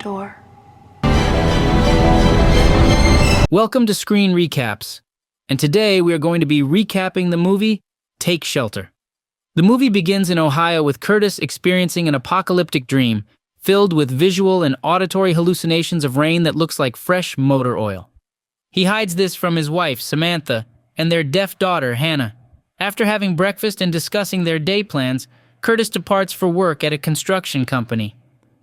door. Welcome to Screen Recaps, and today we are going to be recapping the movie Take Shelter. The movie begins in Ohio with Curtis experiencing an apocalyptic dream filled with visual and auditory hallucinations of rain that looks like fresh motor oil. He hides this from his wife, Samantha, and their deaf daughter, Hannah. After having breakfast and discussing their day plans, Curtis departs for work at a construction company.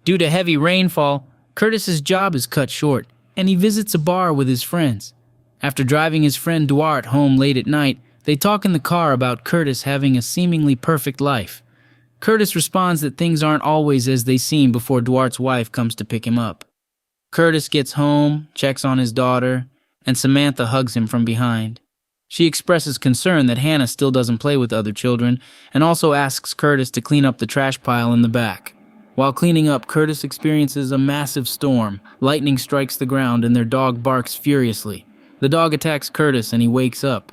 Due to heavy rainfall, Curtis's job is cut short, and he visits a bar with his friends. After driving his friend Duarte home late at night, they talk in the car about Curtis having a seemingly perfect life. Curtis responds that things aren't always as they seem before Duarte's wife comes to pick him up. Curtis gets home, checks on his daughter, and Samantha hugs him from behind. She expresses concern that Hannah still doesn't play with other children and also asks Curtis to clean up the trash pile in the back. While cleaning up, Curtis experiences a massive storm. Lightning strikes the ground and their dog barks furiously. The dog attacks Curtis and he wakes up.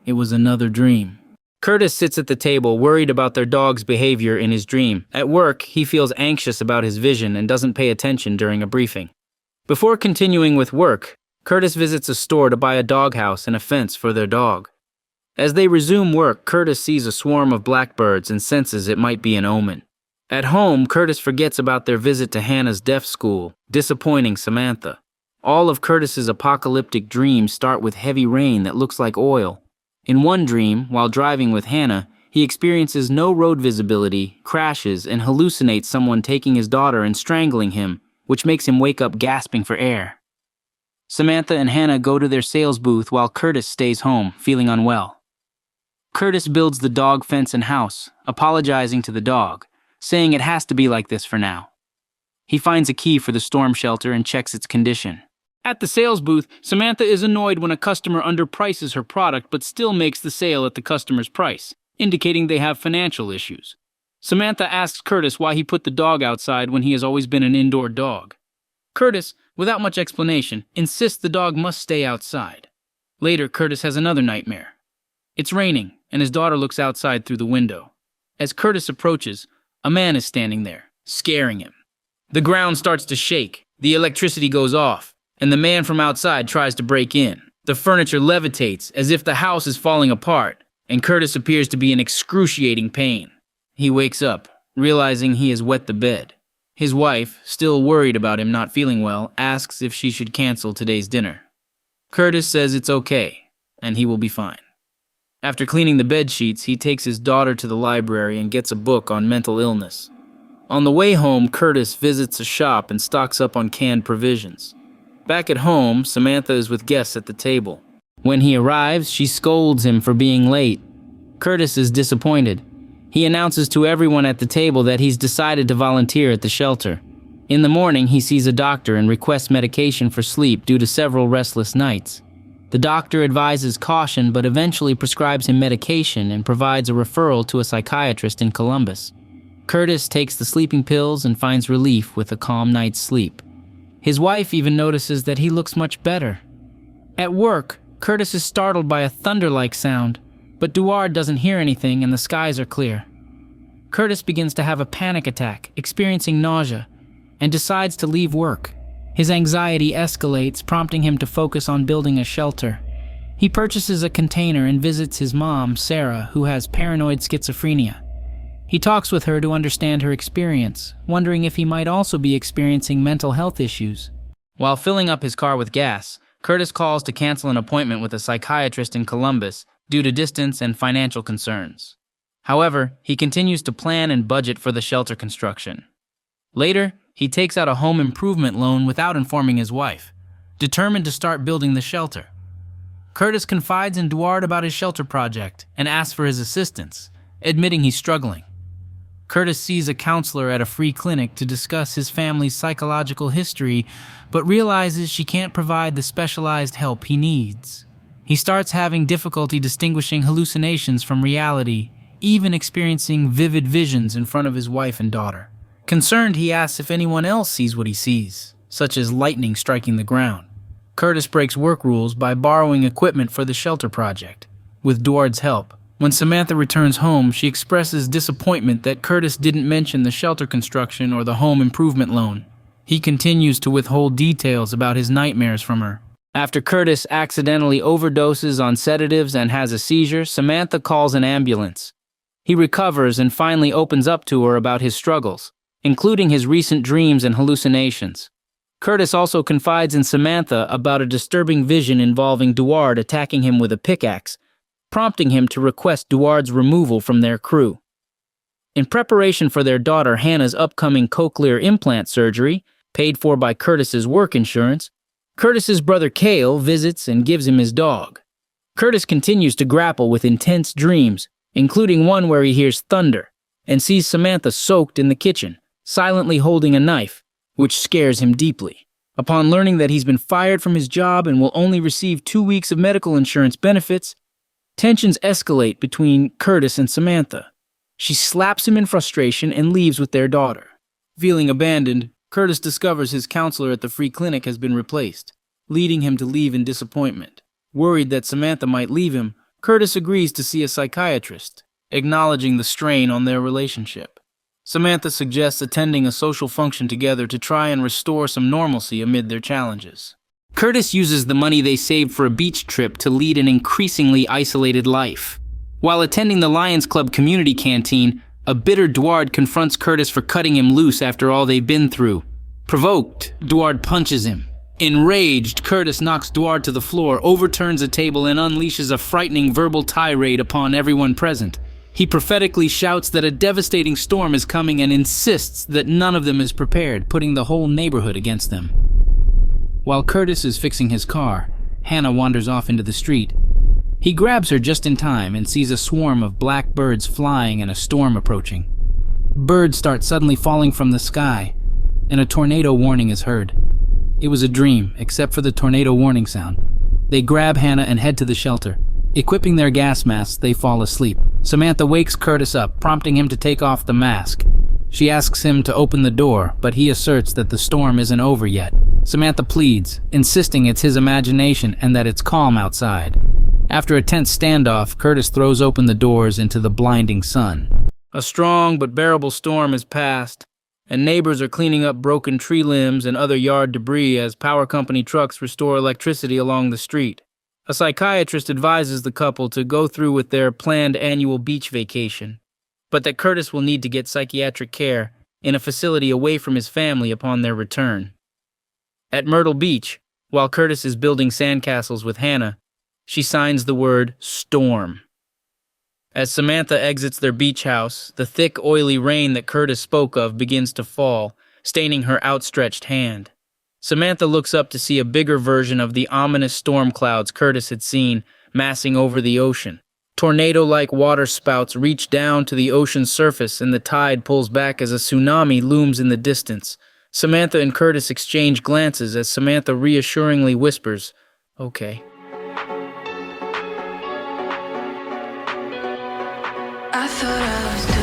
It was another dream. Curtis sits at the table, worried about their dog's behavior in his dream. At work, he feels anxious about his vision and doesn't pay attention during a briefing. Before continuing with work, Curtis visits a store to buy a doghouse and a fence for their dog. As they resume work, Curtis sees a swarm of blackbirds and senses it might be an omen. At home, Curtis forgets about their visit to Hannah's deaf school, disappointing Samantha. All of Curtis's apocalyptic dreams start with heavy rain that looks like oil. In one dream, while driving with Hannah, he experiences no road visibility, crashes, and hallucinates someone taking his daughter and strangling him, which makes him wake up gasping for air. Samantha and Hannah go to their sales booth while Curtis stays home, feeling unwell. Curtis builds the dog fence and house, apologizing to the dog, saying it has to be like this for now. He finds a key for the storm shelter and checks its condition. At the sales booth, Samantha is annoyed when a customer underprices her product but still makes the sale at the customer's price, indicating they have financial issues. Samantha asks Curtis why he put the dog outside when he has always been an indoor dog. Curtis, without much explanation, insists the dog must stay outside. Later, Curtis has another nightmare. It's raining, and his daughter looks outside through the window. As Curtis approaches, a man is standing there, scaring him. The ground starts to shake, the electricity goes off, and the man from outside tries to break in. The furniture levitates as if the house is falling apart, and Curtis appears to be in excruciating pain. He wakes up, realizing he has wet the bed. His wife, still worried about him not feeling well, asks if she should cancel today's dinner. Curtis says it's okay, and he will be fine. After cleaning the bed sheets, he takes his daughter to the library and gets a book on mental illness. On the way home, Curtis visits a shop and stocks up on canned provisions. Back at home, Samantha is with guests at the table. When he arrives, she scolds him for being late. Curtis is disappointed. He announces to everyone at the table that he's decided to volunteer at the shelter. In the morning, he sees a doctor and requests medication for sleep due to several restless nights. The doctor advises caution but eventually prescribes him medication and provides a referral to a psychiatrist in Columbus. Curtis takes the sleeping pills and finds relief with a calm night's sleep. His wife even notices that he looks much better. At work, Curtis is startled by a thunder-like sound, but Duarte doesn't hear anything and the skies are clear. Curtis begins to have a panic attack, experiencing nausea, and decides to leave work. His anxiety escalates, prompting him to focus on building a shelter. He purchases a container and visits his mom, Sarah, who has paranoid schizophrenia. He talks with her to understand her experience, wondering if he might also be experiencing mental health issues. While filling up his car with gas, Curtis calls to cancel an appointment with a psychiatrist in Columbus due to distance and financial concerns. However, he continues to plan and budget for the shelter construction. Later, he takes out a home improvement loan without informing his wife, determined to start building the shelter. Curtis confides in Duarte about his shelter project and asks for his assistance, admitting he's struggling. Curtis sees a counselor at a free clinic to discuss his family's psychological history, but realizes she can't provide the specialized help he needs. He starts having difficulty distinguishing hallucinations from reality, even experiencing vivid visions in front of his wife and daughter. Concerned, he asks if anyone else sees what he sees, such as lightning striking the ground. Curtis breaks work rules by borrowing equipment for the shelter project. With Duarte's help, when Samantha returns home, she expresses disappointment that Curtis didn't mention the shelter construction or the home improvement loan. He continues to withhold details about his nightmares from her. After Curtis accidentally overdoses on sedatives and has a seizure, Samantha calls an ambulance. He recovers and finally opens up to her about his struggles, including his recent dreams and hallucinations. Curtis also confides in Samantha about a disturbing vision involving Duard attacking him with a pickaxe, prompting him to request Duard's removal from their crew. In preparation for their daughter Hannah's upcoming cochlear implant surgery, paid for by Curtis's work insurance, Curtis's brother Cale visits and gives him his dog. Curtis continues to grapple with intense dreams, including one where he hears thunder and sees Samantha soaked in the kitchen, silently holding a knife, which scares him deeply. Upon learning that he's been fired from his job and will only receive 2 weeks of medical insurance benefits, tensions escalate between Curtis and Samantha. She slaps him in frustration and leaves with their daughter. Feeling abandoned, Curtis discovers his counselor at the free clinic has been replaced, leading him to leave in disappointment. Worried that Samantha might leave him, Curtis agrees to see a psychiatrist, acknowledging the strain on their relationship. Samantha suggests attending a social function together to try and restore some normalcy amid their challenges. Curtis uses the money they saved for a beach trip to lead an increasingly isolated life. While attending the Lions Club community canteen, a bitter Duard confronts Curtis for cutting him loose after all they've been through. Provoked, Duard punches him. Enraged, Curtis knocks Duard to the floor, overturns a table, and unleashes a frightening verbal tirade upon everyone present. He prophetically shouts that a devastating storm is coming and insists that none of them is prepared, putting the whole neighborhood against them. While Curtis is fixing his car, Hannah wanders off into the street. He grabs her just in time and sees a swarm of black birds flying and a storm approaching. Birds start suddenly falling from the sky, and a tornado warning is heard. It was a dream, except for the tornado warning sound. They grab Hannah and head to the shelter. Equipping their gas masks, they fall asleep. Samantha wakes Curtis up, prompting him to take off the mask. She asks him to open the door, but he asserts that the storm isn't over yet. Samantha pleads, insisting it's his imagination and that it's calm outside. After a tense standoff, Curtis throws open the doors into the blinding sun. A strong but bearable storm has passed, and neighbors are cleaning up broken tree limbs and other yard debris as power company trucks restore electricity along the street. A psychiatrist advises the couple to go through with their planned annual beach vacation, but that Curtis will need to get psychiatric care in a facility away from his family upon their return. At Myrtle Beach, while Curtis is building sandcastles with Hannah, she signs the word storm. As Samantha exits their beach house, the thick, oily rain that Curtis spoke of begins to fall, staining her outstretched hand. Samantha looks up to see a bigger version of the ominous storm clouds Curtis had seen massing over the ocean. Tornado-like water spouts reach down to the ocean's surface and the tide pulls back as a tsunami looms in the distance. Samantha and Curtis exchange glances as Samantha reassuringly whispers, "Okay." I thought I was